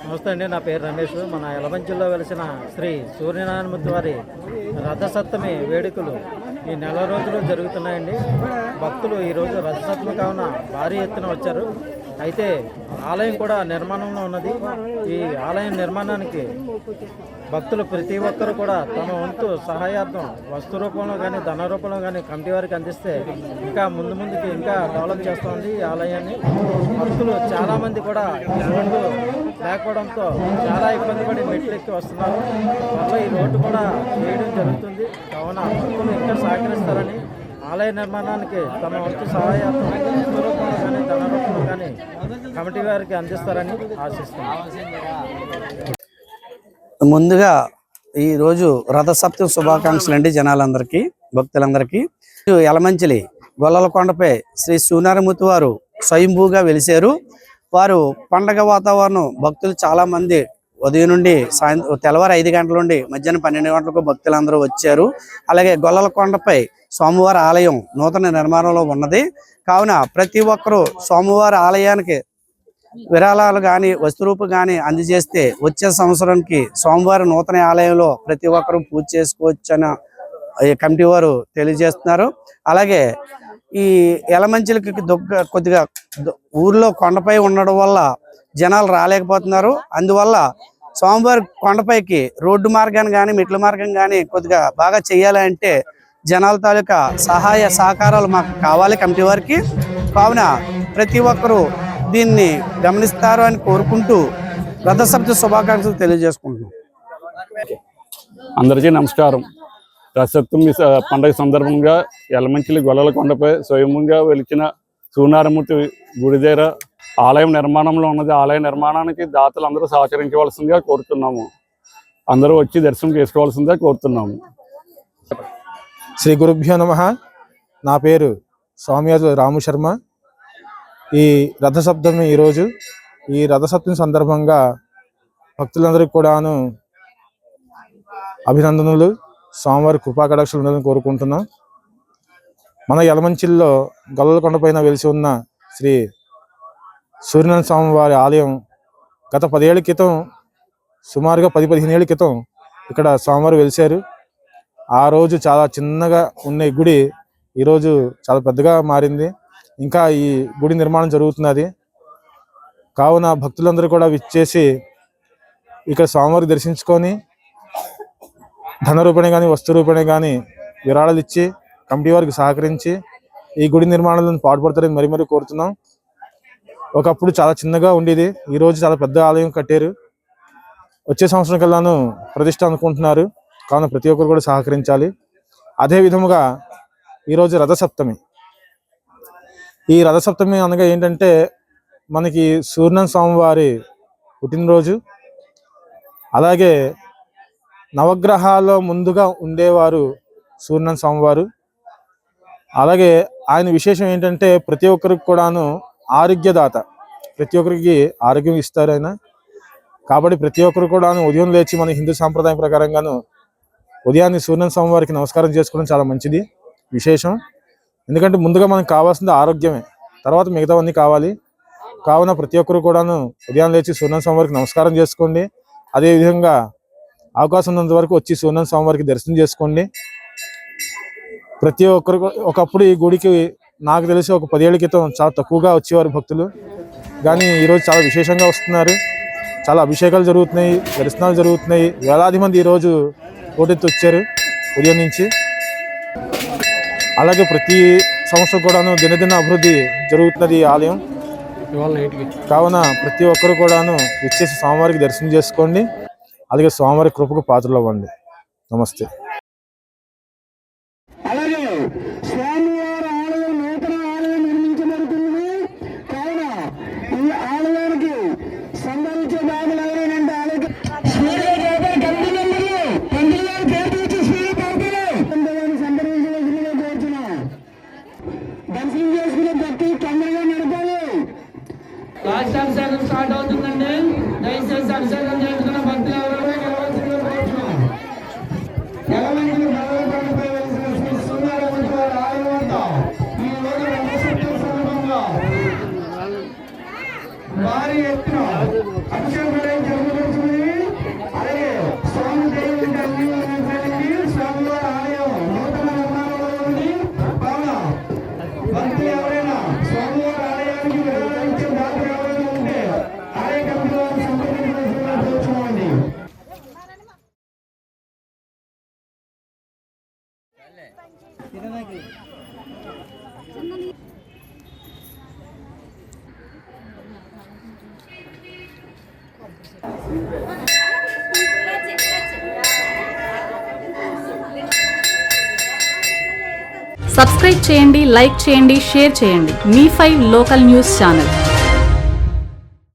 నమస్తే అండి, నా పేరు రమేష్. మన యలమంచిలో వెలిసిన శ్రీ సూర్యనారాయణమూర్తి వారి రథసప్తమి వేడుకలు ఈ నెల రోజులు జరుగుతున్నాయండి. భక్తులు ఈరోజు రథసప్తమి కావున భారీ ఎత్తున వచ్చారు. అయితే ఆలయం కూడా నిర్మాణంలో ఉన్నది. ఈ ఆలయం నిర్మాణానికి భక్తులు ప్రతి ఒక్కరు కూడా తమ వంతు సహాయార్థం వస్తు రూపంలో కానీ ధన రూపంలో కానీ కమిటీ వారికి అందిస్తే ఇంకా ముందుకి ఇంకా డెవలప్ చేస్తుంది ఈ ఆలయాన్ని. భక్తులు చాలామంది కూడా ఈ రోడ్డు లేకపోవడంతో చాలా ఇబ్బంది పడి మెట్లెక్కి వస్తున్నారు. త్వరలో ఈ రోడ్డు కూడా వేయడం జరుగుతుంది. కావున భక్తులు ఇంకా సహకరిస్తారని, ఆలయ నిర్మాణానికి తమ వంతు సహాయార్థం వస్తు రూపంలో కానీ ధన రూపంలో కానీ కమిటీ వారికి అందిస్తారని ఆశిస్తున్నాం. ముందుగా ఈరోజు రథసప్తమి శుభాకాంక్షలు అండి జనాలందరికీ, భక్తులందరికీ. యలమంచిలి గొల్లలకొండపై శ్రీ సూర్యనారాయణమూర్తి వారు స్వయంభూగా వెలిశారు. వారు పండగ వాతావరణం, భక్తులు చాలా మంది ఉదయం నుండి సాయంత్రం తెల్లవారు 5 గంటల నుండి మధ్యాహ్నం 12 గంటలకు భక్తులందరూ వచ్చారు. అలాగే గొల్లలకొండపై సోమవారి ఆలయం నూతన నిర్మాణంలో ఉన్నది. కావున ప్రతి ఒక్కరూ సోమవారి ఆలయానికి విరాళాలు కానీ వస్తురూపు కానీ అందజేస్తే వచ్చే సంవత్సరానికి సోమవారం నూతన ఆలయంలో ప్రతి ఒక్కరూ పూజ చేసుకోవచ్చు అని కమిటీ వారు తెలియజేస్తున్నారు. అలాగే ఈ యలమంచిలికి కొద్దిగా ఊర్లో కొండపై ఉండడం వల్ల జనాలు రాలేకపోతున్నారు. అందువల్ల సోమవారం కొండపైకి రోడ్డు మార్గాన్ని కానీ మెట్ల మార్గం కానీ కొద్దిగా బాగా చేయాలంటే జనాల తాలూకా సహాయ సహకారాలు మాకు కావాలి కమిటీ వారికి. కావున ప్రతి ఒక్కరూ దీన్ని గమనిస్తారు అని కోరుకుంటూ రథసప్తమి శుభాకాంక్షలు తెలియజేసుకుంటున్నాం. అందరికీ నమస్కారం. రథసప్తమి పండుగ సందర్భంగా యలమంచిలి గొల్లలకొండపై స్వయంగా వెలిచిన సూర్యనారాయణమూర్తి గుడి దగ్గర ఆలయం నిర్మాణంలో ఉన్నది. ఆలయ నిర్మాణానికి దాతలు అందరూ సహకరించవలసిందిగా కోరుతున్నాము. అందరూ వచ్చి దర్శనం చేసుకోవాల్సిందిగా కోరుతున్నాము. శ్రీ గురుభ్యో నమః. నా పేరు స్వామియాజు రాము శర్మ. ఈ రథసప్తమి ఈరోజు ఈ రథసప్తమి సందర్భంగా భక్తులందరికీ కూడాను అభినందనలు, స్వామివారి కృపాకటాక్షలు ఉండాలని కోరుకుంటున్నాం. మన యలమంచిల్లో గొల్లలకొండ పైన వెలిసి ఉన్న శ్రీ సూర్యనారాయణ స్వామి వారి ఆలయం గత 10 ఏళ్ల క్రితం, సుమారుగా 10-15 ఏళ్ల క్రితం ఇక్కడ స్వామివారు వెలిశారు. ఆ రోజు చాలా చిన్నగా ఉన్న ఈ గుడి ఈరోజు చాలా పెద్దగా మారింది. ఇంకా ఈ గుడి నిర్మాణం జరుగుతున్నది. కావున భక్తులందరూ కూడా విచ్చేసి ఇక్కడ స్వామివారికి దర్శించుకొని ధన రూపేణ కానీ వస్తు రూపేణ కానీ విరాళాలు ఇచ్చి కమిటీ వారికి సహకరించి ఈ గుడి నిర్మాణాలను పాటుపడతారని మరీ కోరుతున్నాం. ఒకప్పుడు చాలా చిన్నగా ఉండేది, ఈరోజు చాలా పెద్ద ఆలయం కట్టారు. వచ్చే సంవత్సరం కల్లాను ప్రతిష్ట అనుకుంటున్నారు. కావున ప్రతి ఒక్కరు కూడా సహకరించాలి. అదే విధముగా ఈరోజు రథసప్తమి. ఈ రథసప్తమి అనగా ఏంటంటే మనకి సూర్యనారాయణ స్వామి వారి పుట్టినరోజు. అలాగే నవగ్రహాల్లో ముందుగా ఉండేవారు సూర్యనారాయణ స్వామి వారు. అలాగే ఆయన విశేషం ఏంటంటే ప్రతి ఒక్కరికి కూడాను ఆరోగ్యదాత, ప్రతి ఒక్కరికి ఆరోగ్యం ఇస్తారు ఆయన. కాబట్టి ప్రతి ఒక్కరు కూడాను ఉదయం లేచి మన హిందూ సాంప్రదాయం ప్రకారంగాను ఉదయాన్నే సూర్యనారాయణ స్వామి వారికి నమస్కారం చేసుకోవడం చాలా మంచిది, విశేషం. ఎందుకంటే ముందుగా మనకు కావాల్సింది ఆరోగ్యమే, తర్వాత మిగతావన్నీ కావాలి. కావున ప్రతి ఒక్కరు కూడాను ఉదయం లేచి సూర్యనారాయణ స్వామి వారికి నమస్కారం చేసుకోండి. అదేవిధంగా అవకాశం ఉన్నంత వరకు వచ్చి సూర్యనారాయణ స్వామి వారికి దర్శనం చేసుకోండి. ప్రతి ఒక్కరు ఒకప్పుడు ఈ గుడికి నాకు తెలిసి ఒక 10 ఏళ్ల క్రితం చాలా తక్కువగా వచ్చేవారు భక్తులు, కానీ ఈరోజు చాలా విశేషంగా వస్తున్నారు. చాలా అభిషేకాలు జరుగుతున్నాయి, దర్శనాలు జరుగుతున్నాయి. వేలాది మంది ఈరోజు పోటెత్తి వచ్చారు ఉదయం నుంచి. అలాగే ప్రతి సంవత్సరం కూడాను దినదిన అభివృద్ధి జరుగుతున్నది ఈ ఆలయం. కావున ప్రతి ఒక్కరు కూడాను వచ్చేసి స్వామివారికి దర్శనం చేసుకోండి. అలాగే స్వామివారి కృపకు పాత్రలు అవ్వండి. నమస్తే. అలాగే స్వామివారి ఆలయం నూతన ఆలయం నిర్మించబడుతుంది. కావున ఈ ఆలయానికి సంబంధించిన బాబులైనంటే అలాగే సందర్శించవలసిందిగా కోరుచున్నాం. దర్శనం చేసుకునే భక్తి తొందరగా రాష్ట్రాభిషేకం స్టార్ట్ అవుతుందండి. దయచేసి అభిషేకం చేసుకున్న భక్తులు ఎవరైనా గెలవలసిందిగా కోరుతున్నాం. ఎలమంచిలి గొల్లలకొండపై వెలిసిన శ్రీ సూర్యనారాయణ వారి ఆలయం వద్ద ఈ రోజు రథసప్తమి సందర్భంగా భారీ ఎత్తున అభిషేకం జరుగుతుంది. అలాగే స్వామి దేవుడి తల్లి స్వామివారి ఆలయం నూతన నిర్మాణంలో ఉంది. కావున భక్తులు ఎవరైనా స్వామివారి ఆలయానికి విరాళించే దాతలు ఎవరైనా ఉంటే ఆలయ కమిటీ వారిని సంప్రదించవలసిందిగా కోరుతున్నామండి. సబ్స్క్రైబ్ చేయండి, లైక్ చేయండి, షేర్ చేయండి. మీ5 లోకల్ న్యూస్ ఛానల్.